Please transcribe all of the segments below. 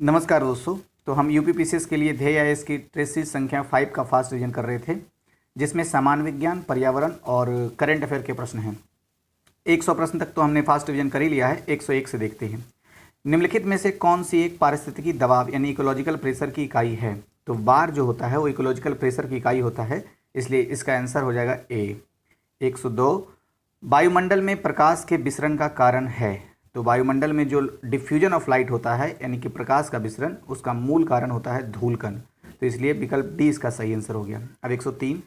नमस्कार दोस्तों। तो हम यूपीपीसीएस के लिए ध्येय आईएएस की टेस्ट सीरीज संख्या 5 का फास्ट रिवीजन कर रहे थे, जिसमें सामान्य विज्ञान, पर्यावरण और करंट अफेयर के प्रश्न हैं। 100 प्रश्न तक तो हमने फास्ट रिवीजन कर ही लिया है। 101 से देखते हैं। निम्नलिखित में से कौन सी एक पारिस्थितिकी दबाव यानी इकोलॉजिकल प्रेशर की इकाई है? तो बार जो होता है वो इकोलॉजिकल प्रेशर की इकाई होता है, इसलिए इसका आंसर हो जाएगा ए। 102 वायुमंडल में प्रकाश के विसरण का कारण है। तो वायुमंडल में जो डिफ्यूजन ऑफ लाइट होता है यानी कि प्रकाश का विसरण, उसका मूल कारण होता है धूलकण। तो इसलिए विकल्प डी इसका सही आंसर हो गया। अब 103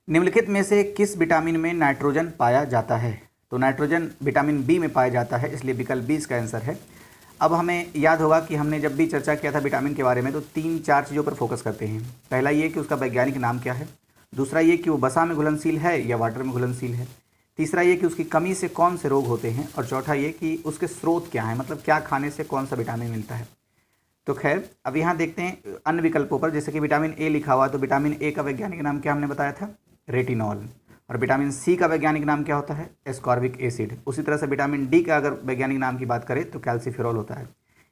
निम्नलिखित में से किस विटामिन में नाइट्रोजन पाया जाता है? तो नाइट्रोजन विटामिन बी में पाया जाता है, इसलिए विकल्प बी इसका आंसर है। अब हमें याद होगा कि हमने जब भी चर्चा किया था विटामिन के बारे में तो 3-4 चीज़ों पर फोकस करते हैं। पहला ये कि उसका वैज्ञानिक नाम क्या है, दूसरा ये कि वो वसा में घुलनशील है या वाटर में घुलनशील है, तीसरा ये कि उसकी कमी से कौन से रोग होते हैं, और चौथा ये कि उसके स्रोत क्या हैं, मतलब क्या खाने से कौन सा विटामिन मिलता है। तो खैर अब यहाँ देखते हैं अन्य विकल्पों पर। जैसे कि विटामिन ए लिखा हुआ, तो विटामिन ए का वैज्ञानिक नाम क्या हमने बताया था? रेटिनॉल। और विटामिन सी का वैज्ञानिक नाम क्या होता है? Ascorbic acid. उसी तरह से विटामिन डी का अगर वैज्ञानिक नाम की बात करें तो कैल्सिफेरॉल होता है।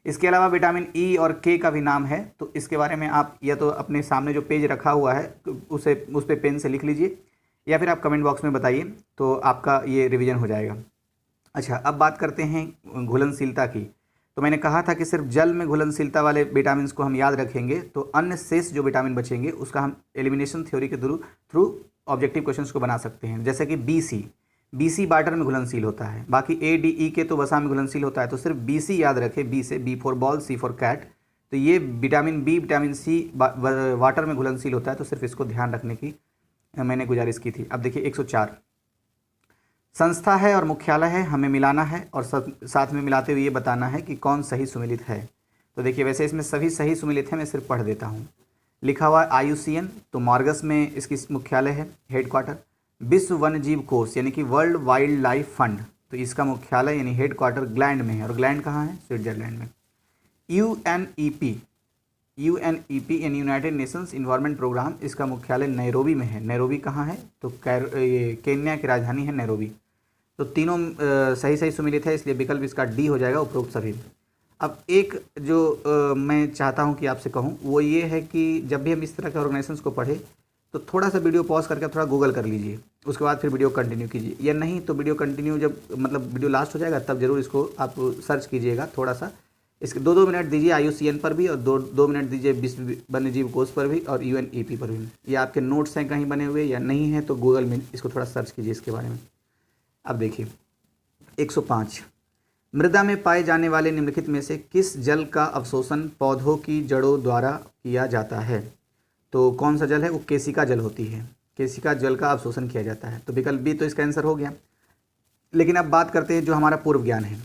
इसके अलावा विटामिन ई और के का भी नाम है, तो इसके बारे में आप या तो अपने सामने जो पेज रखा हुआ है उसे उस पर पेन से लिख लीजिए, या फिर आप कमेंट बॉक्स में बताइए, तो आपका ये रिवीजन हो जाएगा। अच्छा, अब बात करते हैं घुलनशीलता की। तो मैंने कहा था कि सिर्फ जल में घुलनशीलता वाले विटामिन को हम याद रखेंगे, तो अन्य शेष जो विटामिन बचेंगे उसका हम एलिमिनेशन थ्योरी के थ्रू ऑब्जेक्टिव क्वेश्चंस को बना सकते हैं। जैसे कि बी सी वाटर में घुलनशील होता है, बाकी ए डी ई के तो वसा में घुलनशील होता है, तो सिर्फ बी सी याद रखें। बी से B for ball, C for cat. तो ये vitamin B vitamin C water में घुलनशील होता है, तो सिर्फ इसको ध्यान रखने की मैंने गुजारिश की थी। अब देखिए 104 संस्था है और मुख्यालय है, हमें मिलाना है और साथ में मिलाते हुए ये बताना है कि कौन सही सुमेलित है। तो देखिए वैसे इसमें सभी सही सुमेलित है, मैं सिर्फ पढ़ देता हूँ। लिखा हुआ है IUCN, तो मॉर्गस में इसकी मुख्यालय है, हेडक्वार्टर। विश्व वन्यजीव कोष यानी कि वर्ल्ड वाइल्ड लाइफ फंड, तो इसका मुख्यालय यानी हेडक्वार्टर ग्लैंड में है, और ग्लैंड कहाँ है? स्विट्जरलैंड में। यूएनईपी यानी यूनाइटेड नेशंस इन्वायरमेंट प्रोग्राम, इसका मुख्यालय नैरोबी में है। नैरोबी कहाँ है? तो केन्या की राजधानी है नैरोबी। तो तीनों सही सही सुमेलित है, इसलिए विकल्प इसका डी हो जाएगा, उपरोक्त सभी। अब एक जो मैं चाहता हूँ कि आपसे कहूँ वो ये है कि जब भी हम इस तरह के ऑर्गेनाइजेशंस को पढ़ें तो थोड़ा सा वीडियो पॉज करके थोड़ा गूगल कर लीजिए, उसके बाद फिर वीडियो कंटिन्यू कीजिए, या नहीं तो वीडियो कंटिन्यू जब मतलब वीडियो लास्ट हो जाएगा तब जरूर इसको आप सर्च कीजिएगा थोड़ा सा। इसके 2-2 मिनट दीजिए IUCN पर भी, और 2 मिनट दीजिए विश्व वन्यजीव कोष पर भी और UNEP पर भी। ये आपके नोट्स हैं कहीं बने हुए या नहीं है तो गूगल में इसको थोड़ा सर्च कीजिए इसके बारे में। अब देखिए 105 मृदा में पाए जाने वाले निम्नलिखित में से किस जल का अवशोषण पौधों की जड़ों द्वारा किया जाता है? तो कौन सा जल है? वो केशिका जल होती है। केशिका जल का अवशोषण किया जाता है, तो विकल्प बी तो इसका आंसर हो गया। लेकिन अब बात करते हैं जो हमारा पूर्व ज्ञान है,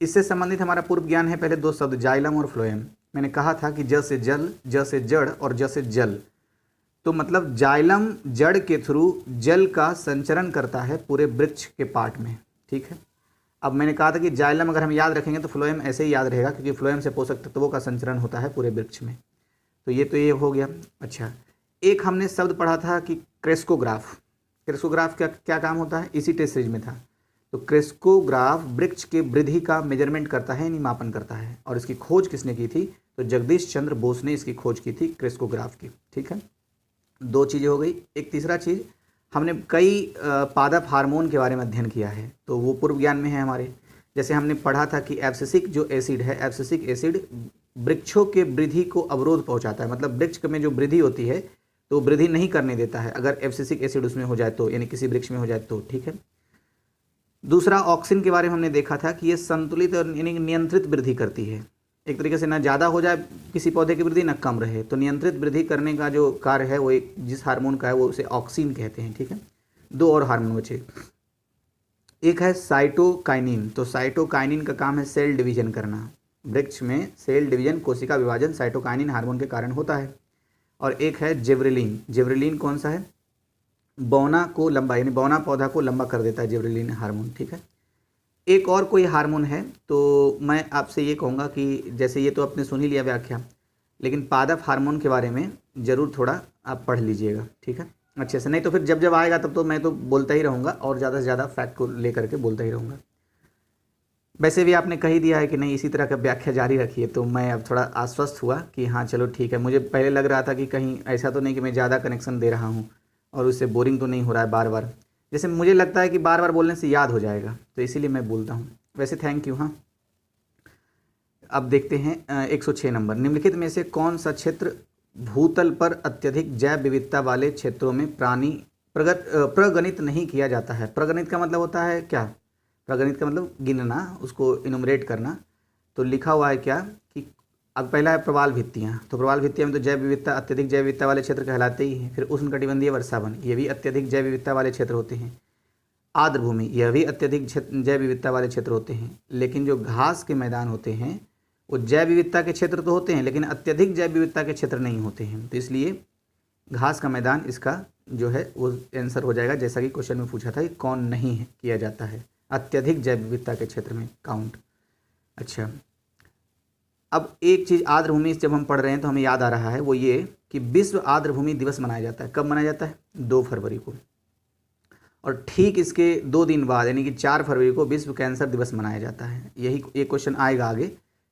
इससे संबंधित हमारा पूर्व ज्ञान है। पहले 2 शब्द जाइलम और फ्लोएम। मैंने कहा था कि ज से जल, ज से जड़ और ज से जल, तो मतलब जाइलम जड़ के थ्रू जल का संचरण करता है पूरे वृक्ष के पार्ट में, ठीक है। अब मैंने कहा था कि जाइलम अगर हम याद रखेंगे तो फ्लोएम ऐसे ही याद रहेगा, क्योंकि फ्लोएम से पोषक तत्वों का संचरण होता है पूरे वृक्ष में। तो ये हो गया। अच्छा, एक हमने शब्द पढ़ा था कि क्रेस्कोग्राफ। क्रेस्कोग्राफ का क्या काम होता है? इसी टेस्ट सीरीज में था। तो क्रेस्कोग्राफ वृक्ष के वृद्धि का मेजरमेंट करता है यानी मापन करता है, और इसकी खोज किसने की थी? तो जगदीश चंद्र बोस ने इसकी खोज की थी क्रेस्कोग्राफ की, ठीक है। 2 चीज़ें हो गई। एक तीसरा चीज़, हमने कई पादप हार्मोन के बारे में अध्ययन किया है, तो वो पूर्व ज्ञान में है हमारे। जैसे हमने पढ़ा था कि एब्सिसिक जो एसिड है, एब्सिसिक एसिड वृक्षों के वृद्धि को अवरोध पहुंचाता है, मतलब वृक्ष में जो वृद्धि होती है तो वृद्धि नहीं करने देता है अगर एब्सिसिक एसिड उसमें हो जाए तो, यानी किसी वृक्ष में हो जाए तो, ठीक है। दूसरा ऑक्सिन के बारे में हमने देखा था कि ये संतुलित और यानी नियंत्रित वृद्धि करती है। एक तरीके से ना ज़्यादा हो जाए किसी पौधे की वृद्धि, ना कम रहे, तो नियंत्रित वृद्धि करने का जो कार्य है वो एक जिस हार्मोन का है वो उसे ऑक्सिन कहते हैं, ठीक है। 2 और हार्मोन बचे। एक है साइटोकाइनिन। तो साइटोकाइनिन का काम है सेल डिवीजन करना। वृक्ष में सेल डिवीजन, कोशिका विभाजन साइटोकाइनिन हार्मोन के कारण होता है। और एक है जिब्रेलिन। जिब्रेलिन कौन सा है? बौना को लंबा, यानी बौना पौधा को लंबा कर देता है जिब्रेलिन हार्मोन, ठीक है। एक और कोई हार्मोन है, तो मैं आपसे ये कहूँगा कि जैसे ये तो आपने सुन ही लिया व्याख्या, लेकिन पादप हार्मोन के बारे में ज़रूर थोड़ा आप पढ़ लीजिएगा, ठीक है, अच्छे से। नहीं तो फिर जब जब आएगा तब तो मैं तो बोलता ही रहूँगा और ज़्यादा से ज़्यादा फैक्ट को लेकर के बोलता ही रहूँगा। वैसे भी आपने कह ही दिया है कि नहीं इसी तरह का व्याख्या जारी रखिए, तो मैं अब थोड़ा आश्वस्त हुआ कि हाँ चलो ठीक है। मुझे पहले लग रहा था कि कहीं ऐसा तो नहीं कि मैं ज़्यादा कनेक्शन दे रहा हूँ और उससे बोरिंग तो नहीं हो रहा है बार बार। जैसे मुझे लगता है कि बार बार बोलने से याद हो जाएगा, तो इसीलिए मैं बोलता हूँ। वैसे थैंक यू। हाँ, अब देखते हैं 106 नंबर। निम्नलिखित में से कौन सा क्षेत्र भूतल पर अत्यधिक जैव विविधता वाले क्षेत्रों में प्राणी प्रगणित नहीं किया जाता है। प्रगणित का मतलब होता है क्या? प्रगणित का मतलब गिनना, उसको इनुमरेट करना। तो लिखा हुआ है क्या कि अब पहला है प्रवाल भित्तियाँ। तो प्रवाल भित्तियाँ में तो जैव विविधता, अत्यधिक जैव विविधता वाले क्षेत्र कहलाते ही हैं। फिर उष्णकटिबंधीय वर्षावन, ये भी अत्यधिक जैव विविधता वाले क्षेत्र होते हैं। आर्द्र भूमि, यह भी अत्यधिक जैव विविधता वाले क्षेत्र होते हैं। लेकिन जो घास के मैदान होते हैं वो जैव विविधता के क्षेत्र तो होते हैं, लेकिन अत्यधिक जैव विविधता के क्षेत्र नहीं होते हैं। तो इसलिए घास का मैदान इसका जो है वो आंसर हो जाएगा, जैसा कि क्वेश्चन में पूछा था कि कौन नहीं है किया जाता है अत्यधिक जैव विविधता के क्षेत्र में काउंट। अच्छा, अब एक चीज़ आर्द्र भूमि जब हम पढ़ रहे हैं तो हमें याद आ रहा है, वो ये कि विश्व आर्द्र भूमि दिवस मनाया जाता है। कब मनाया जाता है? 2 फरवरी को। और ठीक इसके 2 दिन बाद यानी कि 4 फरवरी को विश्व कैंसर दिवस मनाया जाता है। यही एक क्वेश्चन आएगा आगे,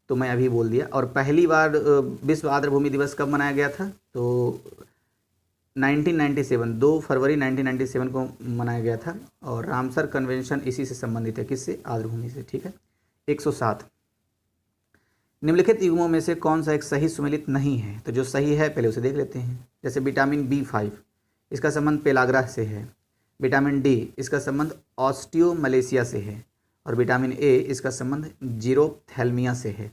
तो मैं अभी बोल दिया। और पहली बार विश्व आर्द्र भूमि दिवस कब मनाया गया था? तो 1997, 2 फरवरी 1997 को मनाया गया था। और रामसर कन्वेंशन इसी से संबंधित है। किससे? आर्द्र भूमि से। ठीक है। 107, निम्नलिखित युग्मों में से कौन सा एक सही सुमेलित नहीं है? तो जो सही है पहले उसे देख लेते हैं। जैसे विटामिन B5, इसका संबंध पेलाग्रह से है। विटामिन डी, इसका संबंध ऑस्टियोमलेशिया से है। और विटामिन ए, इसका संबंध जीरोथैल्मिया से है।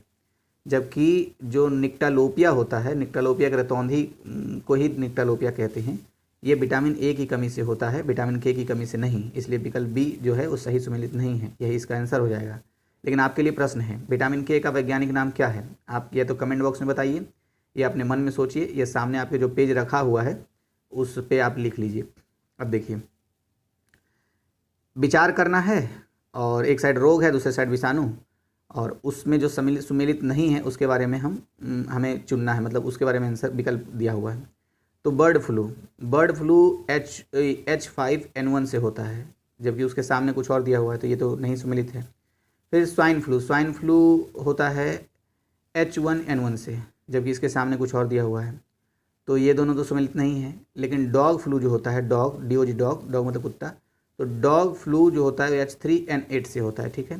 जबकि जो निक्टालोपिया होता है, निक्टालोपिया के रतौंधी को ही निक्टालोपिया कहते हैं, ये विटामिन ए की कमी से होता है, विटामिन के की कमी से नहीं। इसलिए विकल्प बी जो है वो सही सुमेलित नहीं है, यही इसका आंसर हो जाएगा। लेकिन आपके लिए प्रश्न है, विटामिन के का वैज्ञानिक नाम क्या है? आप या तो कमेंट बॉक्स में बताइए या अपने मन में सोचिए, या सामने आपके जो पेज रखा हुआ है उस पे आप लिख लीजिए। अब देखिए, विचार करना है, और एक साइड रोग है, दूसरे साइड विषाणु, और उसमें जो सुमेलित नहीं है उसके बारे में हमें चुनना है, मतलब उसके बारे में आंसर विकल्प दिया हुआ है। तो बर्ड फ्लू H5N1 से होता है, जबकि उसके सामने कुछ और दिया हुआ है, तो ये तो नहीं सुमेलित है। फिर स्वाइन फ्लू होता है H1N1 से, जबकि इसके सामने कुछ और दिया हुआ है, तो ये दोनों तो सुमेलित नहीं है। लेकिन डॉग फ्लू जो होता है, DOG डॉग मतलब कुत्ता, तो डॉग फ्लू जो होता है H3N8 से होता है। ठीक है,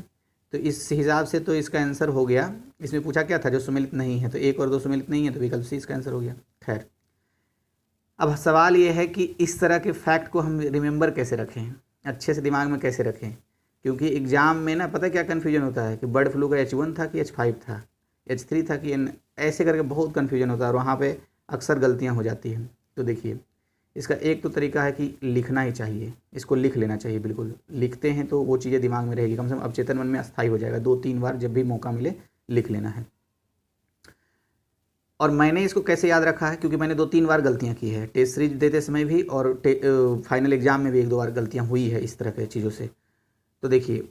तो इस हिसाब से तो इसका आंसर हो गया। इसमें पूछा क्या था? जो सुमेलित नहीं है, तो 1 और 2 सुमेलित नहीं है, तो विकल्प सी इसका आंसर हो गया। खैर, अब सवाल ये है कि इस तरह के फैक्ट को हम रिमेंबर कैसे रखें, अच्छे से दिमाग में कैसे रखें। क्योंकि एग्ज़ाम में ना पता क्या कन्फ्यूजन होता है कि बर्ड फ्लू का H1 था कि H5 था, H3 था कि ऐसे करके बहुत कन्फ्यूजन होता है, और वहाँ पे अक्सर गलतियाँ हो जाती हैं। तो देखिए, इसका एक तो तरीका है कि लिखना ही चाहिए, इसको लिख लेना चाहिए। बिल्कुल लिखते हैं तो वो चीज़ें दिमाग में रहेगी, कम से कम अवचेतन मन में अस्थायी हो जाएगा। 2-3 बार जब भी मौका मिले लिख लेना है। और मैंने इसको कैसे याद रखा है? क्योंकि मैंने 2-3 बार गलतियाँ की है, टेस्ट सीरीज देते समय भी, और फाइनल एग्जाम में भी 1-2 बार गलतियाँ हुई है इस तरह के चीज़ों से। तो देखिए,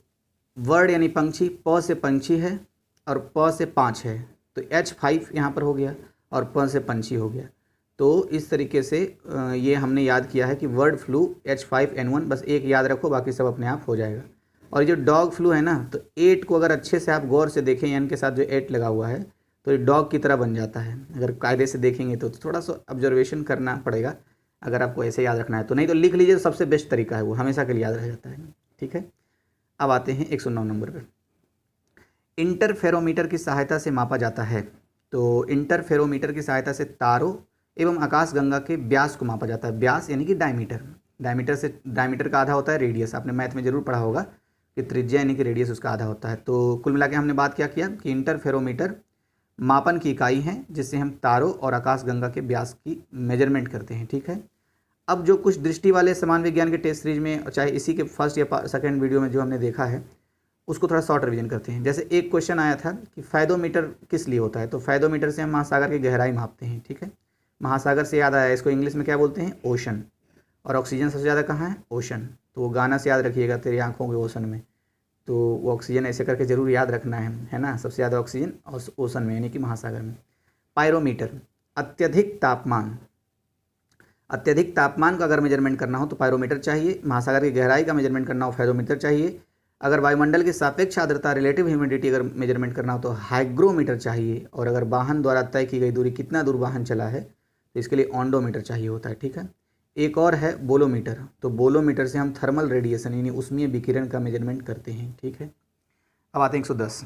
वर्ड यानी पंछी, प से पंछी है और प से 5 है, तो H5 यहाँ पर हो गया और प से पंछी हो गया। तो इस तरीके से ये हमने याद किया है कि वर्ड फ्लू H5N1, बस एक याद रखो, बाकी सब अपने आप हो जाएगा। और जो डॉग फ्लू है ना, तो 8 को अगर अच्छे से आप गौर से देखें, एन के साथ जो 8 लगा हुआ है, तो ये डॉग की तरह बन जाता है। अगर कायदे से देखेंगे तो थोड़ा सा ऑब्जर्वेशन करना पड़ेगा अगर आपको ऐसे याद रखना है तो, नहीं तो लिख लीजिए, तो सबसे बेस्ट तरीका है, वो हमेशा के लिए याद रह जाता है। ठीक है, अब आते हैं 109 नंबर पर। इंटरफेरोमीटर की सहायता से मापा जाता है। तो इंटरफेरोमीटर की सहायता से तारों एवं आकाशगंगा के व्यास को मापा जाता है। व्यास यानी कि डायमीटर का आधा होता है रेडियस। आपने मैथ में जरूर पढ़ा होगा कि त्रिज्या यानी कि रेडियस उसका आधा होता है। तो कुल मिला के हमने बात क्या किया कि इंटरफेरोमीटर मापन की इकाई है जिससे हम तारों और आकाशगंगा के व्यास की मेजरमेंट करते हैं। ठीक है, अब जो कुछ दृष्टि वाले समान विज्ञान के टेस्ट सीरीज में, चाहे इसी के फर्स्ट या सेकंड वीडियो में जो हमने देखा है, उसको थोड़ा शॉर्ट रिवीजन करते हैं। जैसे एक क्वेश्चन आया था कि फायदोमीटर किस लिए होता है, तो फायदोमीटर से हम महासागर की गहराई मापते हैं। ठीक है, महासागर से याद आया, इसको इंग्लिश में क्या बोलते हैं? ओशन। और ऑक्सीजन सबसे ज़्यादा कहाँ है? ओशन। तो वो गाना से याद रखिएगा, तेरी आंखों के ओशन में, तो वो ऑक्सीजन ऐसे करके जरूर याद रखना है ना। सबसे ज़्यादा ऑक्सीजन और ओशन में यानी कि महासागर में। पायरोमीटर, अत्यधिक तापमान का अगर मेजरमेंट करना हो तो पायरोमीटर चाहिए। महासागर की गहराई का मेजरमेंट करना हो फायरोमीटर चाहिए। अगर वायुमंडल की सापेक्ष आर्द्रता रिलेटिव ह्यूमिडिटी अगर मेजरमेंट करना हो तो हाइग्रोमीटर चाहिए, और अगर वाहन द्वारा तय की गई दूरी कितना दूर वाहन चला है तो इसके लिए ऑन्डोमीटर चाहिए होता है। ठीक है, एक और है बोलोमीटर। तो बोलोमीटर से हम थर्मल रेडिएशन यानी ऊष्मीय विकिरण का मेजरमेंट करते हैं। ठीक है, अब आते हैं 110।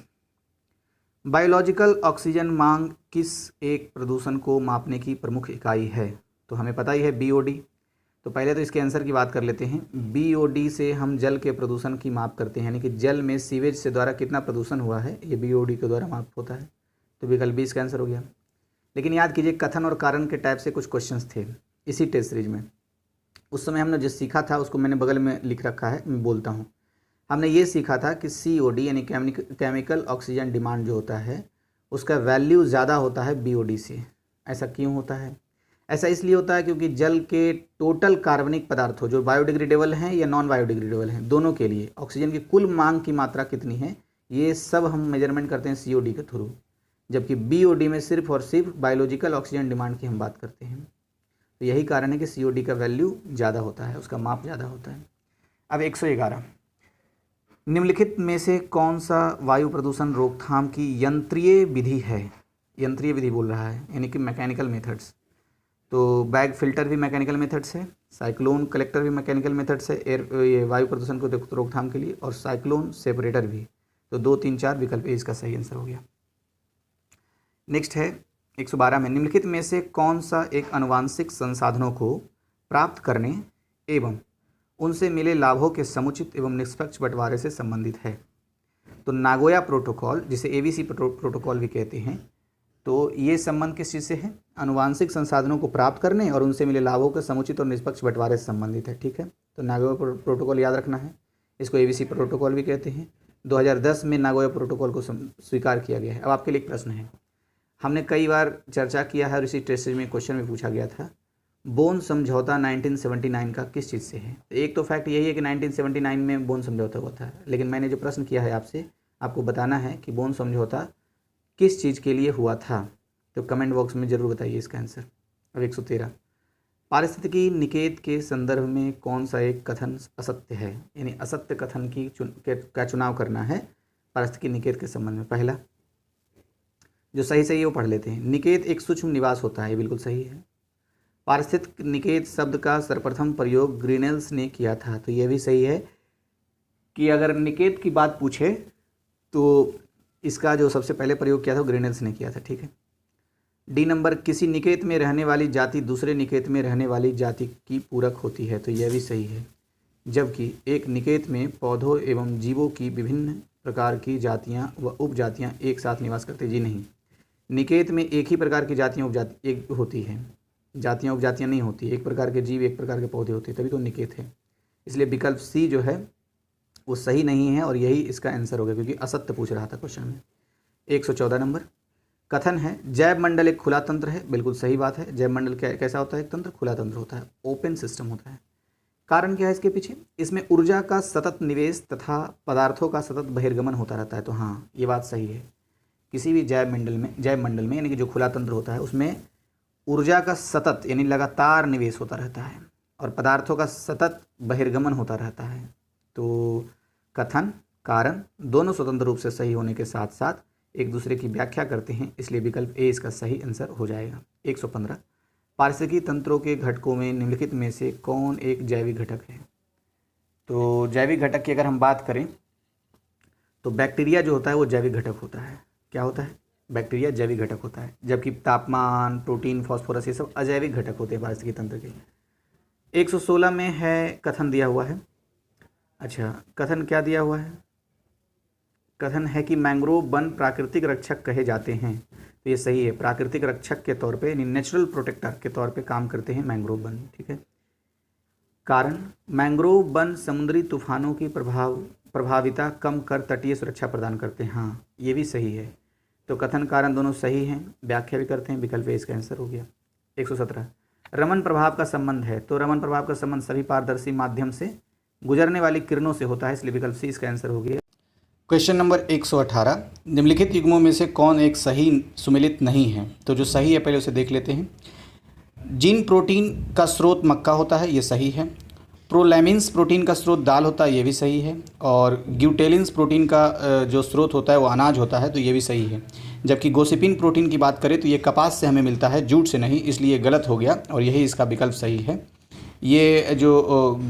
बायोलॉजिकल ऑक्सीजन मांग किस एक प्रदूषण को मापने की प्रमुख इकाई है? तो हमें पता ही है BOD। तो पहले तो इसके आंसर की बात कर लेते हैं। BOD से हम जल के प्रदूषण की माप करते हैं, यानी कि जल में सीवेज से द्वारा कितना प्रदूषण हुआ है ये BOD के द्वारा माप होता है। तो विकल्प 20 का आंसर हो गया। लेकिन याद कीजिए कथन और कारण के टाइप से कुछ क्वेश्चंस थे इसी टेस्ट सीरीज में। उस समय हमने जो सीखा था उसको मैंने बगल में लिख रखा है, मैं बोलता हूँ। हमने ये सीखा था कि COD यानी केमिकल ऑक्सीजन डिमांड जो होता है उसका वैल्यू ज़्यादा होता है BOD से। ऐसा क्यों होता है? ऐसा इसलिए होता है क्योंकि जल के टोटल कार्बनिक पदार्थों जो बायोडिग्रेडेबल हैं या नॉन बायोडिग्रेडेबल हैं दोनों के लिए ऑक्सीजन की कुल मांग की मात्रा कितनी है ये सब हम मेजरमेंट करते हैं COD के थ्रू, जबकि BOD में सिर्फ और सिर्फ बायोलॉजिकल ऑक्सीजन डिमांड की हम बात करते हैं। तो यही कारण है कि COD का वैल्यू ज़्यादा होता है, उसका माप ज़्यादा होता है। अब 111, निम्नलिखित में से कौन सा वायु प्रदूषण रोकथाम की यंत्रीय विधि है? यंत्रीय विधि बोल रहा है यानी कि मैकेनिकल मेथड्स। तो बैग फिल्टर भी मैकेनिकल मेथड्स है, साइक्लोन कलेक्टर भी मैकेनिकल मेथड्स है ये वायु प्रदूषण को रोकथाम के लिए, और साइक्लोन सेपरेटर भी। तो 2, 3, 4 विकल्प इसका सही आंसर हो गया। नेक्स्ट है 112 में, निम्नलिखित में से कौन सा एक आनुवांशिक संसाधनों को प्राप्त करने एवं उनसे मिले लाभों के समुचित एवं निष्पक्ष बंटवारे से संबंधित है? तो नागोया प्रोटोकॉल, जिसे ABC प्रोटोकॉल भी कहते हैं, तो ये संबंध किस चीज़ से है? आनुवांशिक संसाधनों को प्राप्त करने और उनसे मिले लाभों के समुचित और निष्पक्ष बंटवारे से संबंधित है। ठीक है, तो नागोया प्रोटोकॉल याद रखना है, इसको ABC प्रोटोकॉल भी कहते हैं। 2010 में नागोया प्रोटोकॉल को स्वीकार किया गया है। अब आपके लिए एक प्रश्न है, हमने कई बार चर्चा किया है और इसी टेस्ट में क्वेश्चन में पूछा गया था, बोन समझौता 1979 का किस चीज़ से है? एक तो फैक्ट यही है कि 1979 में बोन समझौता हुआ था, लेकिन मैंने जो प्रश्न किया है आपसे, आपको बताना है कि बोन समझौता किस चीज़ के लिए हुआ था। तो कमेंट बॉक्स में ज़रूर बताइए इसका आंसर। अब 113, पारिस्थितिकी निकेत के संदर्भ में कौन सा एक कथन असत्य है? यानी असत्य कथन का चुनाव करना है पारिस्थितिकी निकेत के संबंध में। पहला जो सही है वो पढ़ लेते हैं। निकेत एक सूक्ष्म निवास होता है, ये बिल्कुल सही है। पारिस्थितिक निकेत शब्द का सर्वप्रथम प्रयोग ग्रीनेल्स ने किया था, तो यह भी सही है कि अगर निकेत की बात पूछे तो इसका जो सबसे पहले प्रयोग किया था वो ग्रीनेल्स ने किया था। ठीक है। D नंबर, किसी निकेत में रहने वाली जाति दूसरे निकेत में रहने वाली जाति की पूरक होती है, तो यह भी सही है। जबकि एक निकेत में पौधों एवं जीवों की विभिन्न प्रकार की जातियाँ व उपजातियाँ एक साथ निवास करती, जी नहीं, निकेत में एक ही प्रकार की जातियाँ एक होती हैं, जातियाँ उपजातियाँ नहीं होती, एक प्रकार के जीव एक प्रकार के पौधे होते हैं, तभी तो निकेत है। इसलिए विकल्प C जो है वो सही नहीं है और यही इसका आंसर होगा, क्योंकि असत्य पूछ रहा था क्वेश्चन में। 114 नंबर, कथन है जैव मंडल एक खुला तंत्र है, बिल्कुल सही बात है। जैव मंडल कैसा होता है? एक तंत्र, खुला तंत्र होता है, ओपन सिस्टम होता है। कारण क्या है इसके पीछे? इसमें ऊर्जा का सतत निवेश तथा पदार्थों का सतत बहिर्गमन होता रहता है। तो हाँ, ये बात सही है। किसी भी जैव मंडल में यानी कि जो खुला तंत्र होता है उसमें ऊर्जा का सतत यानी लगातार निवेश होता रहता है और पदार्थों का सतत बहिर्गमन होता रहता है। तो कथन कारण दोनों स्वतंत्र रूप से सही होने के साथ साथ एक दूसरे की व्याख्या करते हैं, इसलिए विकल्प ए इसका सही आंसर हो जाएगा। 115, पारिस्थितिकी तंत्रों के घटकों में निम्नलिखित में से कौन एक जैविक घटक है? तो जैविक घटक की अगर हम बात करें तो बैक्टीरिया जो होता है वो जैविक घटक होता है। क्या होता है? बैक्टीरिया जैविक घटक होता है, जबकि तापमान, प्रोटीन, फास्फोरस ये सब अजैविक घटक होते हैं पारिस्थितिकी तंत्र के। 116 में है कथन दिया हुआ है। अच्छा, कथन क्या दिया हुआ है? कथन है कि मैंग्रोव वन प्राकृतिक रक्षक कहे जाते हैं, तो ये सही है। प्राकृतिक रक्षक के तौर पे यानी नेचुरल प्रोटेक्टर के तौर पे काम करते हैं मैंग्रोव वन। ठीक है। कारण, मैंग्रोव वन समुद्री तूफानों की प्रभाविता कम कर तटीय सुरक्षा प्रदान करते हैं। हाँ, ये भी सही है। तो कथन कारण दोनों सही हैं, व्याख्या भी करते हैं, विकल्प ए इसका आंसर हो गया। 117, रमन प्रभाव का संबंध है, तो रमन प्रभाव का संबंध सभी पारदर्शी माध्यम से गुजरने वाली किरणों से होता है, इसलिए विकल्प सी इसका आंसर हो गया। क्वेश्चन नंबर 118, निम्नलिखित युग्मों में से कौन एक सही सुमेलित नहीं है? तो जो सही है पहले उसे देख लेते हैं। जीन प्रोटीन का स्रोत मक्का होता है, ये सही है। प्रोलैमिन्स प्रोटीन का स्रोत दाल होता है, ये भी सही है। और ग्यूटेलिन्स प्रोटीन का जो स्रोत होता है वो अनाज होता है, तो ये भी सही है। जबकि गोसिपिन प्रोटीन की बात करें तो ये कपास से हमें मिलता है, जूट से नहीं, इसलिए ये गलत हो गया और यही इसका विकल्प सही है। ये जो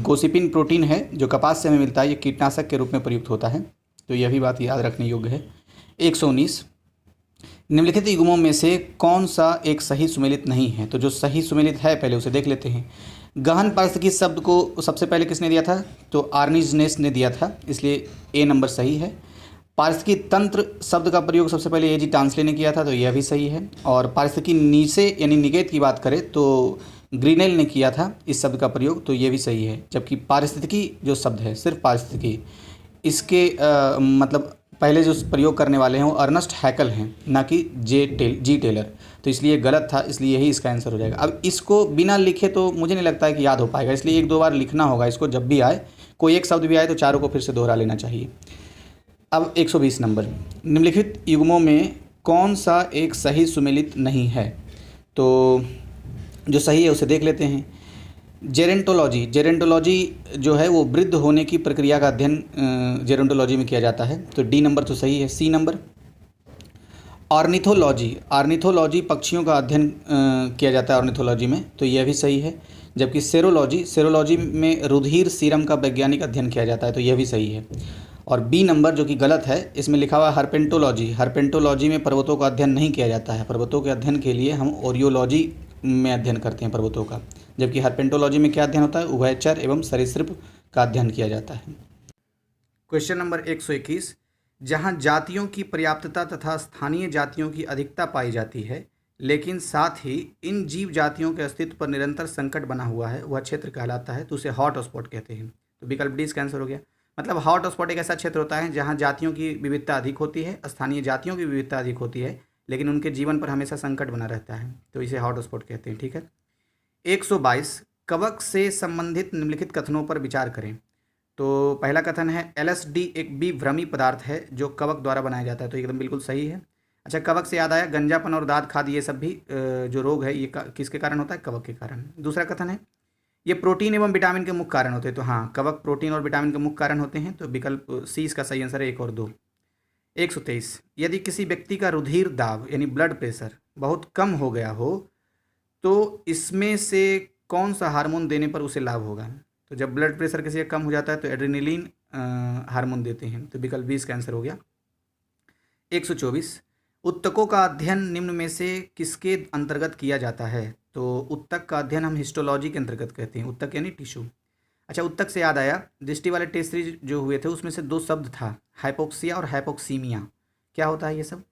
गोसिपिन प्रोटीन है जो कपास से हमें मिलता है, ये कीटनाशक के रूप में प्रयुक्त होता है, तो यह भी बात याद रखने योग्य है। 119, निम्नलिखित युग्मों में से कौन सा एक सही सुमेलित नहीं है? तो जो सही सुमेलित है पहले उसे देख लेते हैं। गहन पारिस्थितिकी शब्द को सबसे पहले किसने दिया था? तो आर्निजनेस ने दिया था, इसलिए ए नंबर सही है। पारिस्थितिकी तंत्र शब्द का प्रयोग सबसे पहले ए जी टांसले ने किया था, तो यह भी सही है। और पारिस्थितिकी नीचे यानी निकेत की बात करें तो ग्रीनेल ने किया था इस शब्द का प्रयोग, तो ये भी सही है। जबकि पारिस्थितिकी जो शब्द है, सिर्फ पारिस्थितिकी, इसके मतलब पहले जो प्रयोग करने वाले हैं वो अर्नस्ट हैकल हैं, ना कि जी टेलर, तो इसलिए गलत था, इसलिए यही इसका आंसर हो जाएगा। अब इसको बिना लिखे तो मुझे नहीं लगता है कि याद हो पाएगा, इसलिए एक दो बार लिखना होगा इसको। जब भी आए, कोई एक शब्द भी आए तो चारों को फिर से दोहरा लेना चाहिए। अब 120 नंबर, निम्नलिखित युग्मों में कौन सा एक सही सुमेलित नहीं है? तो जो सही है उसे देख लेते हैं। जेरेंटोलॉजी जो है वो वृद्ध होने की प्रक्रिया का अध्ययन जेरेंटोलॉजी में किया जाता है, तो डी नंबर तो सही है। सी नंबर, ऑर्निथोलॉजी पक्षियों का अध्ययन किया जाता है ऑर्निथोलॉजी में, तो यह भी सही है। जबकि सेरोलॉजी में रुधिर सीरम का वैज्ञानिक अध्ययन किया जाता है, तो यह भी सही है। और बी नंबर जो कि गलत है, इसमें लिखा हुआ है हर्पेंटोलॉजी में पर्वतों का अध्ययन नहीं किया जाता है। पर्वतों के अध्ययन के लिए हम ओरियोलॉजी में अध्ययन करते हैं पर्वतों का, जबकि हर्पेंटोलॉजी में क्या अध्ययन होता है? उभयचर एवं सरीसृप का अध्ययन किया जाता है। क्वेश्चन नंबर 121, जहां जातियों की पर्याप्तता तथा स्थानीय जातियों की अधिकता पाई जाती है, लेकिन साथ ही इन जीव जातियों के अस्तित्व पर निरंतर संकट बना हुआ है, वह क्षेत्र कहलाता है, तो उसे हॉट स्पॉट कहते हैं। तो विकल्प डी इसका आंसर हो गया। मतलब हॉट स्पॉट एक ऐसा क्षेत्र होता है जहाँ जातियों की विविधता अधिक होती है, स्थानीय जातियों की विविधता अधिक होती है, लेकिन उनके जीवन पर हमेशा संकट बना रहता है, तो इसे हॉट स्पॉट कहते हैं। ठीक है। 122, कवक से संबंधित निम्नलिखित कथनों पर विचार करें। तो पहला कथन है LSD एक विभ्रमी पदार्थ है जो कवक द्वारा बनाया जाता है, तो एकदम बिल्कुल सही है। अच्छा, कवक से याद आया, गंजापन और दाद खाद ये सब भी जो रोग है ये किसके कारण होता है? कवक के कारण। दूसरा कथन है ये प्रोटीन एवं विटामिन के मुख्य कारण होते हैं, तो हाँ, कवक प्रोटीन और विटामिन के मुख्य कारण होते हैं, तो विकल्प सी इसका सही आंसर है, 1 और 2। 123, यदि किसी व्यक्ति का रुधिर दाब यानी ब्लड प्रेशर बहुत कम हो गया हो तो इसमें से कौन सा हार्मोन देने पर उसे लाभ होगा? तो जब ब्लड प्रेशर किसी का कम हो जाता है तो एड्रेनलिन हार्मोन देते हैं, तो विकल्प 20 का आंसर हो गया। 124, उत्तकों का अध्ययन निम्न में से किसके अंतर्गत किया जाता है? तो उत्तक का अध्ययन हम हिस्टोलॉजी के अंतर्गत कहते हैं, उत्तक यानी टिश्यू। अच्छा, उत्तक से याद आया, दृष्टि वाले टेस्ट सीरीज जो हुए थे उसमें से 2 शब्द था, हाइपोक्सिया और हाइपोक्सीमिया। क्या होता है ये सब?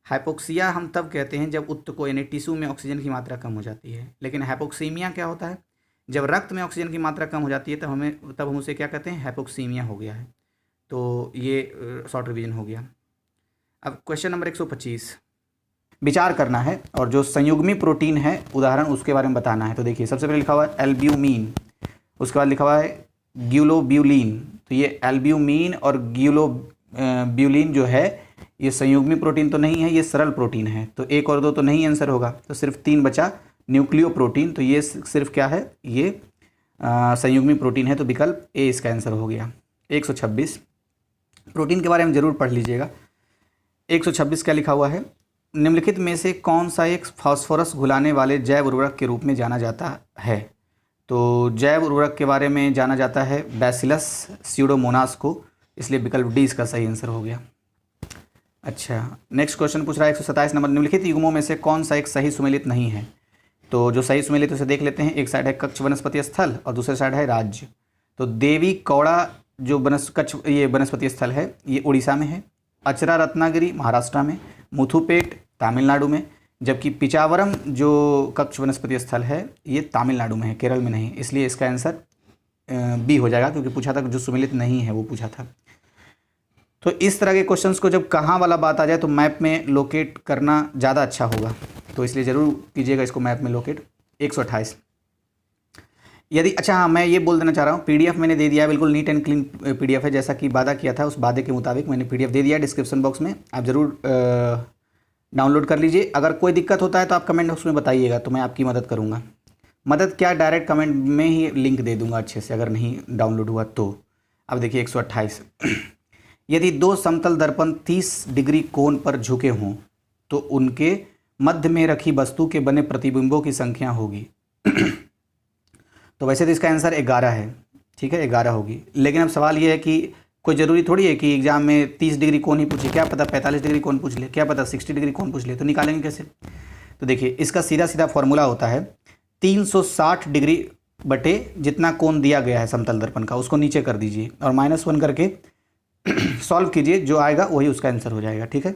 हाइपोक्सिया हम तब कहते हैं जब उत्तकों यानी टिश्यू में ऑक्सीजन की मात्रा कम हो जाती है, लेकिन हाइपोक्सीमिया क्या होता है? जब रक्त में ऑक्सीजन की मात्रा कम हो जाती है तब हम उसे क्या कहते हैं? हाइपोक्सीमिया हो गया है। तो ये शॉर्ट रिवीजन हो गया। अब क्वेश्चन नंबर 125, विचार करना है और जो संयुग्मी प्रोटीन है उदाहरण उसके बारे में बताना है। तो देखिए, सबसे पहले लिखा हुआ है एल्ब्यूमिन, उसके बाद लिखा हुआ है ग्यूलोब्यूलिन। तो ये एल्ब्यूमिन और ग्यूलोब्यूलिन जो है ये संयुग्मी प्रोटीन तो नहीं है, ये सरल प्रोटीन है, तो 1 और 2 तो नहीं आंसर होगा, तो सिर्फ 3 बचा, न्यूक्लियो प्रोटीन। तो ये सिर्फ क्या है? ये संयुग्मी प्रोटीन है, तो विकल्प ए इसका आंसर हो गया। 126, प्रोटीन के बारे में जरूर पढ़ लीजिएगा। 126 क्या लिखा हुआ है? निम्नलिखित में से कौन सा एक फास्फोरस घुलाने वाले जैव उर्वरक के रूप में जाना जाता है? तो जैव उर्वरक के बारे में जाना जाता है बैसिलस स्यूडोमोनास को, इसलिए विकल्प डी इसका सही आंसर हो गया। अच्छा, नेक्स्ट क्वेश्चन पूछ रहा है 127 नंबर, निम्नलिखित युग्मों में से कौन सा एक सही सुमेलित नहीं है? तो जो सही सुमेलित उसे देख लेते हैं। एक साइड है कच्छ वनस्पति स्थल और दूसरे साइड है राज्य। तो देवी कौड़ा जो कच्छ ये वनस्पति स्थल है ये उड़ीसा में है, अचरा रत्नागिरी महाराष्ट्र में, मुथुपेट तमिलनाडु में, जबकि पिचावरम जो कच्छ वनस्पति स्थल है ये तमिलनाडु में है, केरल में नहीं, इसलिए इसका आंसर बी हो जाएगा, क्योंकि पूछा था जो सुमेलित नहीं है वो पूछा था। तो इस तरह के क्वेश्चंस को जब कहाँ वाला बात आ जाए तो मैप में लोकेट करना ज़्यादा अच्छा होगा, तो इसलिए ज़रूर कीजिएगा इसको मैप में लोकेट। 128, यदि अच्छा हाँ, मैं ये बोल देना चाह रहा हूँ, PDF मैंने दे दिया है, बिल्कुल नीट एंड क्लीन PDF है, जैसा कि वादा किया था उस वादे के मुताबिक मैंने PDF दे दिया डिस्क्रिप्शन बॉक्स में, आप ज़रूर डाउनलोड कर लीजिए। अगर कोई दिक्कत होता है तो आप कमेंट बॉक्स में बताइएगा, तो मैं आपकी मदद करूँगा। मदद क्या, डायरेक्ट कमेंट में ही लिंक दे दूंगा अच्छे से अगर नहीं डाउनलोड हुआ तो। अब देखिए 128, यदि दो समतल दर्पण 30 डिग्री कोण पर झुके हों तो उनके मध्य में रखी वस्तु के बने प्रतिबिंबों की संख्या होगी। तो वैसे तो इसका आंसर 11 है, ठीक है 11 होगी, लेकिन अब सवाल ये है कि कोई ज़रूरी थोड़ी है कि एग्जाम में 30 डिग्री कोण ही पूछे, क्या पता 45 डिग्री कोण पूछ ले, क्या पता 60 डिग्री कोण पूछ ले, तो निकालेंगे कैसे। तो देखिए इसका सीधा सीधा फॉर्मूला होता है 360 डिग्री बटे जितना कोण दिया गया है समतल दर्पण का उसको नीचे कर दीजिए और -1 करके सॉल्व कीजिए, जो आएगा वही उसका आंसर हो जाएगा, ठीक है।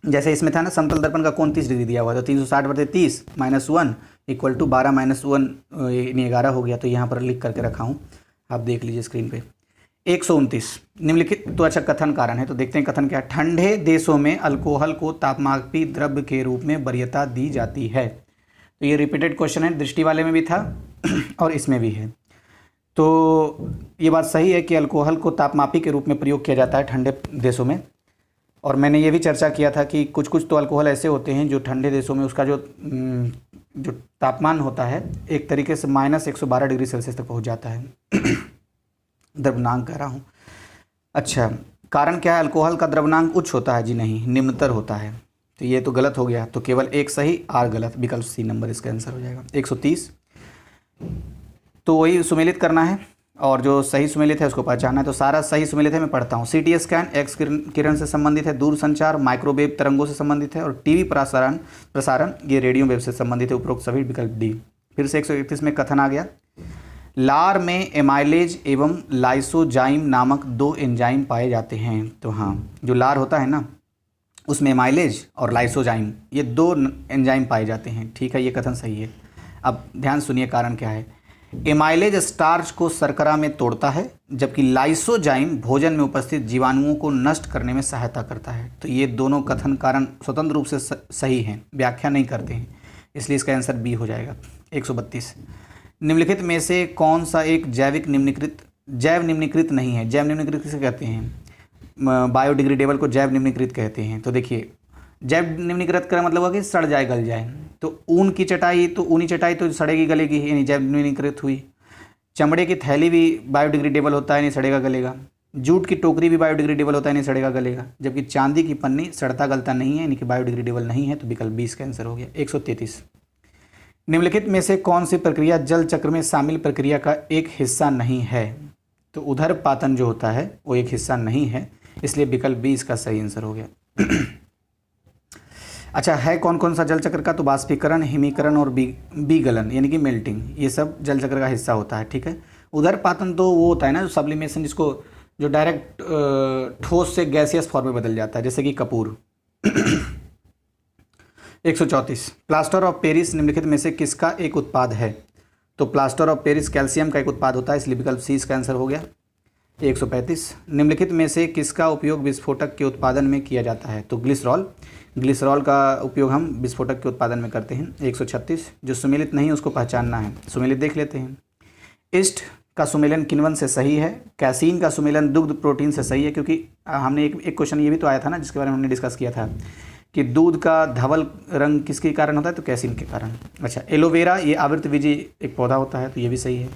जैसे इसमें था ना समतल दर्पण का कोण 30 डिग्री दिया हुआ, तो 360 बटे 30 -1 इक्वल टू 12 -1 11 हो गया। तो यहाँ पर लिख करके रखा हूँ, आप देख लीजिए स्क्रीन पे। 129 निम्नलिखित, तो अच्छा कथन कारण है, तो देखते हैं कथन क्या है। ठंडे देशों में अल्कोहल को तापमापी द्रव्य के रूप में वरीयता दी जाती है। तो ये रिपीटेड क्वेश्चन है, दृष्टि वाले में भी था और इसमें भी है। तो ये बात सही है कि अल्कोहल को तापमापी के रूप में प्रयोग किया जाता है ठंडे देशों में। और मैंने ये भी चर्चा किया था कि कुछ कुछ तो अल्कोहल ऐसे होते हैं जो ठंडे देशों में उसका जो तापमान होता है एक तरीके से -112 डिग्री सेल्सियस तक पहुंच जाता है। द्रव्यनांक कह रहा हूँ। अच्छा, कारण क्या है, अल्कोहल का द्रव्यनांक उच्च होता है जी, नहीं निम्नतर होता है। तो ये तो गलत हो गया, तो केवल एक सही आर गलत, विकल्प सी नंबर इसका आंसर हो जाएगा। 130, तो वही सुमेलित करना है और जो सही सुमेलित है उसको पहचानना है। तो सारा सही सुमेलित है, मैं पढ़ता हूँ। सीटी स्कैन एक्स किरण से संबंधित है, दूरसंचार माइक्रोवेव तरंगों से संबंधित है और टीवी प्रसारण ये रेडियो वेव से संबंधित है। उपरोक्त सभी विकल्प डी। फिर से 131 में कथन आ गया, लार में एमाइलेज एवं लाइसोजाइम नामक 2 एंजाइम पाए जाते हैं। तो हाँ, जो लार होता है ना उसमें एमाइलेज और लाइसोजाइम ये 2 एंजाइम पाए जाते हैं, ठीक है, ये कथन सही है। अब ध्यान सुनिए कारण क्या है। एमाइलेज स्टार्च को शर्करा में तोड़ता है जबकि लाइसोजाइम भोजन में उपस्थित जीवाणुओं को नष्ट करने में सहायता करता है। तो ये दोनों कथन कारण स्वतंत्र रूप से सही हैं, व्याख्या नहीं करते हैं, इसलिए इसका आंसर बी हो जाएगा। 132, निम्नलिखित में से कौन सा एक जैव निम्नीकृत नहीं है। जैव निम्नीकृत किसे कहते हैं, बायोडिग्रेडेबल को जैव निम्नीकृत कहते हैं। तो देखिए जैव निम्नीकृत का मतलब है कि सड़ जाए गल जाए। तो ऊन की चटाई, तो ऊनी चटाई तो सड़ेगी गलेगी, यानी जैव निम्नीकृत हुई। चमड़े की थैली भी बायोडिग्रेडेबल होता है, नहीं सड़ेगा गलेगा। जूट की टोकरी भी बायोडिग्रेडेबल होता है, नहीं सड़ेगा गलेगा। जबकि चांदी की पन्नी सड़ता गलता नहीं है, यानी कि बायोडिग्रेडेबल नहीं है। तो विकल्प 20 का आंसर हो गया। 133, निम्नलिखित में से कौन सी प्रक्रिया जल चक्र में शामिल प्रक्रिया का एक हिस्सा नहीं है। तो उदरपातन जो होता है वो एक हिस्सा नहीं है, इसलिए विकल्प 20 का सही आंसर हो गया। अच्छा, है कौन कौन सा जल चक्र का, तो बाष्पीकरण, हिमीकरण और बीगलन यानी कि मेल्टिंग, ये सब जल चक्र का हिस्सा होता है, ठीक है। उदरपातन तो वो होता है ना, जो सब्लिमेशन, जिसको जो डायरेक्ट ठोस से गैसियस फॉर्म में बदल जाता है, जैसे कि कपूर। 134, प्लास्टर ऑफ पेरिस निम्नलिखित में से किसका एक उत्पाद है। तो प्लास्टर ऑफ पेरिस कैल्शियम का एक उत्पाद होता है, इसलिए विकल्प सी इसका आंसर हो गया। 135, निम्नलिखित में से किसका उपयोग विस्फोटक के उत्पादन में किया जाता है। तो ग्लिसरॉल का उपयोग हम विस्फोटक के उत्पादन में करते हैं। 136, जो सुमेलित नहीं उसको पहचानना है, सुमेलित देख लेते हैं। ईस्ट का सुमेलन किण्वन से सही है, कैसीन का सुमेलन दुग्ध प्रोटीन से सही है, क्योंकि हमने एक क्वेश्चन ये भी तो आया था ना जिसके बारे में हमने डिस्कस किया था कि दूध का धवल रंग किसके कारण होता है, तो कैसीन के कारण। अच्छा, एलोवेरा ये आवृतबीजी एक पौधा होता है, तो ये भी सही है।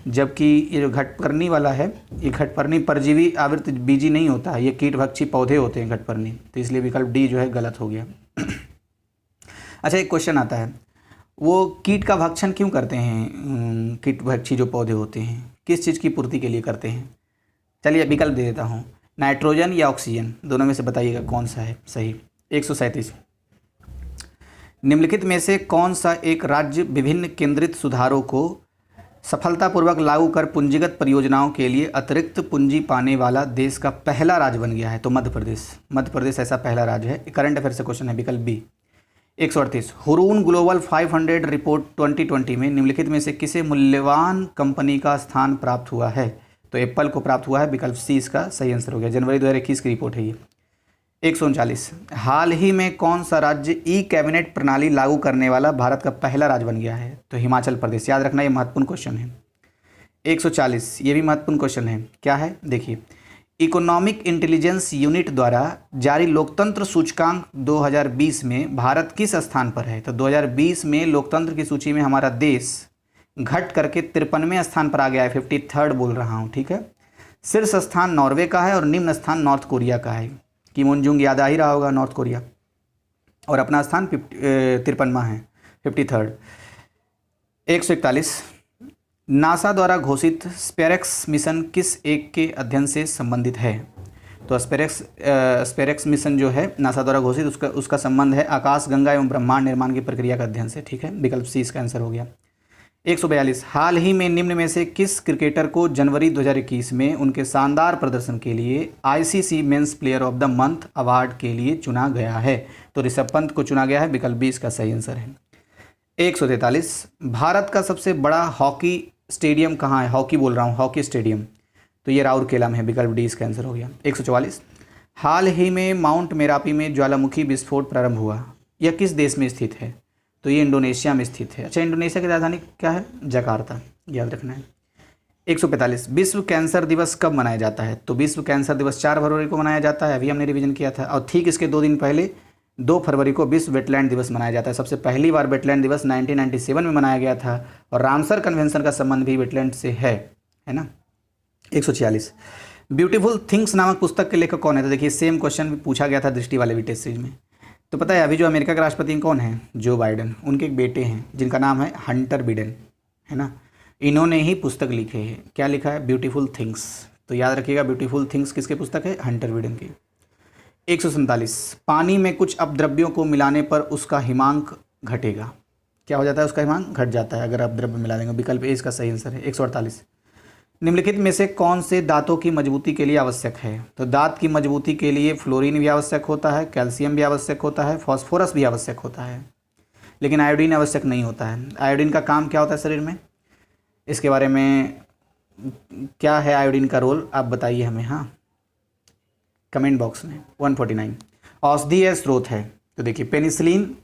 जबकि ये जो घटपर्णी वाला है, ये घटपर्णी परजीवी आवृतबीजी नहीं होता है, ये कीटभक्षी पौधे होते हैं घटपर्णी, तो इसलिए विकल्प डी जो है गलत हो गया। अच्छा, एक क्वेश्चन आता है, वो कीट का भक्षण क्यों करते हैं। कीटभक्षी जो पौधे होते हैं किस चीज़ की पूर्ति के लिए करते हैं। चलिए विकल्प दे देता हूँ, नाइट्रोजन या ऑक्सीजन, दोनों में से बताइएगा कौन सा है सही। 137, निम्नलिखित में से कौन सा एक राज्य विभिन्न केंद्रित सुधारों को सफलतापूर्वक लागू कर पूंजीगत परियोजनाओं के लिए अतिरिक्त पूंजी पाने वाला देश का पहला राज्य बन गया है। तो मध्य प्रदेश ऐसा पहला राज्य है। करंट अफेयर से क्वेश्चन है, विकल्प बी। 138, हुरून ग्लोबल 500 रिपोर्ट 2020 में निम्नलिखित में से किसे मूल्यवान कंपनी का स्थान प्राप्त हुआ है। तो एप्पल को प्राप्त हुआ है, विकल्प सी इसका सही आंसर हो गया। जनवरी 2021 की रिपोर्ट है ये। 139, हाल ही में कौन सा राज्य ई कैबिनेट प्रणाली लागू करने वाला भारत का पहला राज्य बन गया है। तो हिमाचल प्रदेश। याद रखना ये महत्वपूर्ण क्वेश्चन है। 140, ये भी महत्वपूर्ण क्वेश्चन है, क्या है देखिए, इकोनॉमिक इंटेलिजेंस यूनिट द्वारा जारी लोकतंत्र सूचकांक 2020 में भारत किस स्थान पर है? तो 2020 में लोकतंत्र की सूची में हमारा देश घट करके 53वें स्थान पर आ गया है, 53rd बोल रहा हूँ, ठीक है। शीर्ष स्थान नॉर्वे का है और निम्न स्थान नॉर्थ कोरिया का है। किम उन जुंग याद आ ही रहा होगा, नॉर्थ कोरिया, और अपना स्थान 53वां है, 53rd। 141, नासा द्वारा घोषित स्पेरेक्स मिशन किस एक के अध्ययन से संबंधित है? तो स्पेरेक्स मिशन जो है नासा द्वारा घोषित, उसका संबंध है आकाश गंगा एवं ब्रह्मांड निर्माण की प्रक्रिया का अध्ययन से, ठीक है। विकल्प सी इसका आंसर हो गया। 142, हाल ही में निम्न में से किस क्रिकेटर को जनवरी 2021 में उनके शानदार प्रदर्शन के लिए ICC men's player of the month award के लिए चुना गया है? तो ऋषभ पंत को चुना गया है। विकल्प बी इसका सही आंसर है। 143, भारत का सबसे बड़ा हॉकी स्टेडियम कहाँ है? हॉकी बोल रहा हूँ, हॉकी स्टेडियम, तो ये राउरकेला में है। विकल्प डी इसका आंसर हो गया। 144, हाल ही में माउंट मेरापी में ज्वालामुखी विस्फोट प्रारंभ हुआ, यह किस देश में स्थित है? तो ये इंडोनेशिया में स्थित है। अच्छा, इंडोनेशिया की राजधानी क्या है? जकार्ता, याद रखना है। 145, विश्व कैंसर दिवस कब मनाया जाता है? तो विश्व कैंसर दिवस 4 फरवरी को मनाया जाता है, अभी हमने रिवीजन किया था। और ठीक इसके 2 दिन पहले 2 फरवरी को विश्व वेटलैंड दिवस मनाया जाता है। सबसे पहली बार वेटलैंड दिवस 1997 में मनाया गया था, और रामसर कन्वेंशन का संबंध भी वेटलैंड से है ना। 146, ब्यूटीफुल थिंग्स नामक पुस्तक के लेखक कौन है? तो देखिए, सेम क्वेश्चन भी पूछा गया था दृष्टि वाले भी टेस्ट सीरीज में। तो पता है अभी जो अमेरिका के राष्ट्रपति कौन है? जो बाइडन। उनके एक बेटे हैं जिनका नाम है हंटर बिडेन, है ना। इन्होंने ही पुस्तक लिखे हैं। क्या लिखा है? Beautiful things. तो याद रखिएगा, ब्यूटीफुल थिंग्स किसके पुस्तक है? हंटर बिडेन की। 147, पानी में कुछ अपद्रव्यों को मिलाने पर उसका हिमांक घटेगा। क्या हो जाता है? उसका हिमांक घट जाता है अगर अपद्रव्य मिला देंगे। विकल्प ए इसका सही आंसर है। 148, निम्नलिखित में से कौन से दांतों की मजबूती के लिए आवश्यक है? तो दांत की मजबूती के लिए फ्लोरीन भी आवश्यक होता है, कैल्शियम भी आवश्यक होता है, फॉस्फोरस भी आवश्यक होता है, लेकिन आयोडीन आवश्यक नहीं होता है। आयोडीन का काम क्या होता है शरीर में? इसके बारे में क्या है आयोडीन का रोल, आप बताइए हमें, हाँ, कमेंट बॉक्स में। 149, औषधीय स्रोत है। तो देखिए, पेनिसिलिन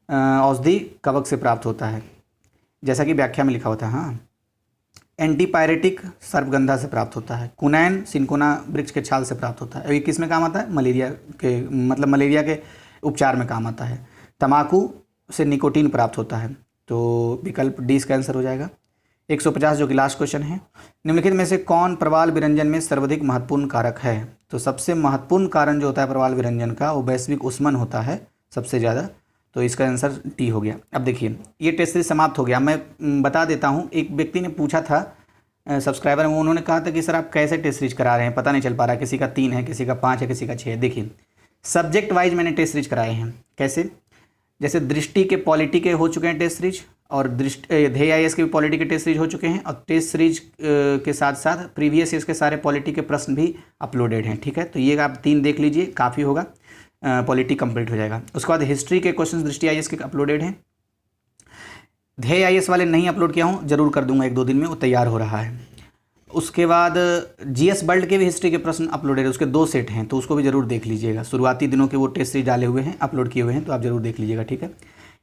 औषधि कवक से प्राप्त होता है, जैसा कि व्याख्या में लिखा होता है। हाँ, एंटीपायरेटिक सर्पगंधा से प्राप्त होता है। कुनैन सिनकोना वृक्ष के छाल से प्राप्त होता है। ये किस में काम आता है? मलेरिया के, मतलब मलेरिया के उपचार में काम आता है। तंबाकू से निकोटीन प्राप्त होता है। तो विकल्प डी इसका आंसर हो जाएगा। 150 जो कि लास्ट क्वेश्चन है, निम्नलिखित में से कौन प्रवाल विरंजन में सर्वाधिक महत्वपूर्ण कारक है? तो सबसे महत्वपूर्ण कारण जो होता है प्रवाल विरंजन का, वो वैश्विक उष्मन होता है सबसे ज़्यादा। तो इसका आंसर टी हो गया। अब देखिए, ये टेस्ट सीरीज समाप्त हो गया। मैं बता देता हूँ, एक व्यक्ति ने पूछा था सब्सक्राइबर में, उन्होंने कहा था कि सर आप कैसे टेस्ट सीरीज करा रहे हैं, पता नहीं चल पा रहा, किसी का 3 है, किसी का 5 है, किसी का 6 है। देखिए, सब्जेक्ट वाइज मैंने टेस्ट सीरीज कराए हैं। कैसे? जैसे दृष्टि के पॉलिटी के हो चुके हैं टेस्ट सीरीज, और ध्येय IAS के भी पॉलिटी के टेस्ट सीरीज हो चुके हैं, और टेस्ट सीरीज के साथ साथ प्रीवियस ईयर्स के सारे पॉलिटी के प्रश्न भी अपलोडेड हैं। ठीक है, तो ये आप 3 देख लीजिए, काफ़ी होगा, पॉलिटी कंप्लीट हो जाएगा। उसके बाद हिस्ट्री के क्वेश्चंस दृष्टि IAS के अपलोडेड हैं। ध्येय IAS वाले नहीं अपलोड किया हूँ, जरूर कर दूंगा 1-2 दिन में, वो तैयार हो रहा है। उसके बाद GS वर्ल्ड के भी हिस्ट्री के प्रश्न अपलोडेड है, उसके 2 सेट हैं, तो उसको भी जरूर देख लीजिएगा। शुरुआती दिनों के वो टेस्ट सीरीज डाले हुए हैं, अपलोड किए हुए हैं, तो आप जरूर देख लीजिएगा। ठीक है,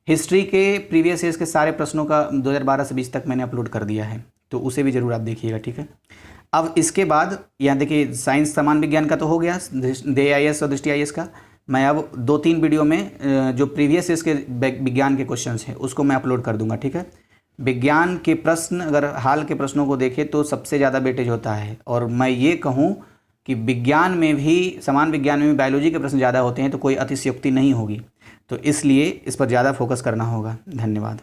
हिस्ट्री के प्रीवियस ईयर्स के सारे प्रश्नों का 2012 से 20 तक मैंने अपलोड कर दिया है, तो उसे भी जरूर आप देखिएगा। ठीक है, अब इसके बाद यहाँ देखिए, साइंस सामान्य विज्ञान का तो हो गया, ध्येय IAS और दृष्टि IAS का। मैं अब 2-3 वीडियो में जो प्रीवियस ईयर्स के विज्ञान के क्वेश्चंस हैं उसको मैं अपलोड कर दूंगा। ठीक है, विज्ञान के प्रश्न अगर हाल के प्रश्नों को देखें तो सबसे ज़्यादा वेटेज होता है, और मैं ये कहूँ कि विज्ञान में भी, सामान्य विज्ञान में भी बायोलॉजी के प्रश्न ज़्यादा होते हैं, तो कोई अतिशयोक्ति नहीं होगी, तो इसलिए इस पर ज़्यादा फोकस करना होगा। धन्यवाद।